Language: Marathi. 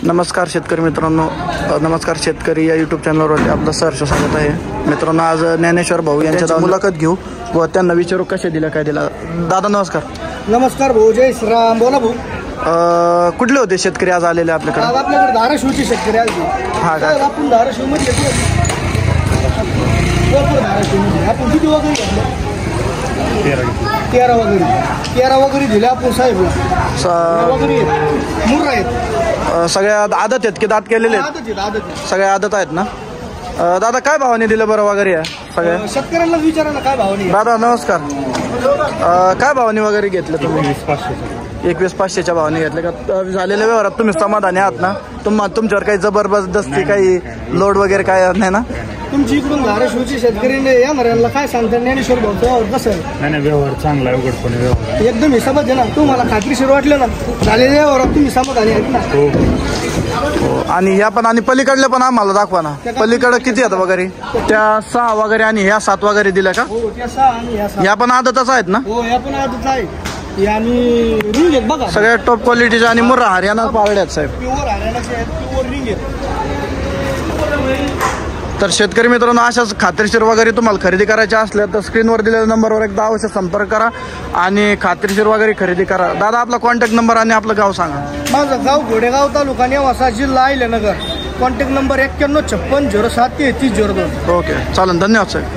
नमस्कार शेतकरी मित्रांनो, नमस्कार शेतकरी या यूट्यूब चॅनलवरती आपलं सहर्ष स्वागत आहे. मित्रांनो, आज ज्ञानेश्वर भाऊ यांच्या मुलाखत घेऊ व त्यांना विचारू कसे दिलं काय दिलं. दादा नमस्कार. नमस्कार भाऊ, जय श्रीराम. बोला भाऊ. कुठले होते शेतकरी आज आलेले आपल्याकडे? आपल्याकडे धाराशिवचे शेतकरी आले. हा का? आपण धाराशिवमध्ये आपण किती वगैरे घेतलं? 13 वगैरे दिले आपण साहेब. वगैरे मुर्रा आहेत. सगळ्या आदत आहेत की दात केलेले आहेत? सगळ्या आदत आहेत ना. दादा काय भावाने दिलं बरं वगैरे या सगळ्या शेतकऱ्यांना विचारा ना काय भावाने. दादा नमस्कार. काय भावाने वगैरे घेतलं तुम्ही? 21,500च्या भावाने घेतले का? झालेल्या व्यवहारात तुम्ही समाधानी आहात ना? तुमच्यावर काही जबरदस्ती काही लोड वगैरे काय नाही ना? तुमची इकडून धाराशिवची शेतकऱ्यांना येणाऱ्यांना काय सांगता ज्ञानेश्वर भाऊ व्यवहार कसं आहे? नाही व्यवहार चांगला आहे, उघडपणे व्यवहार एकदम हिसाबात आहे ना. तुम्हाला खात्रीशीर वाटलं ना झालेल्या व्यवहारात तुम्ही समाधानी आहेत ना? हो. आणि या पण आणि पलीकडले पण आम्हाला दाखवा ना. पलीकडे किती आहेत वगैरे? त्या 6 वगैरे आणि ह्या 7 वगैरे दिल्या का? हो, त्या 6 आणि ह्या 6. या पण आदतच आहेत ना? हो, या पण आदत आहे. आणि रिंग आहेत बघा, सगळ्या टॉप क्वालिटीच्या आणि मुर्रा हरियाणा पावड्या आहेत साहेब. प्युअर हरियाणाचे आहेत, प्युअर रिंग आहेत. तर शेतकरी मित्रांनो, अशाच खात्रीशीर वगैरे तुम्हाला खरेदी करायच्या असल्या तर स्क्रीनवर दिलेल्या नंबरवर एकदा अवश्य संपर्क करा आणि खात्रीशीर वगैरे खरेदी करा. दादा आपला कॉन्टॅक्ट नंबर आणि आपलं गाव सांगा. माझं गाव घोडेगाव, तालुका नेवासा, जिल्हा अहिल्यानगर. Contact number 91 56 07 33 02. ओके, चालेल. धन्यवाद साहेब.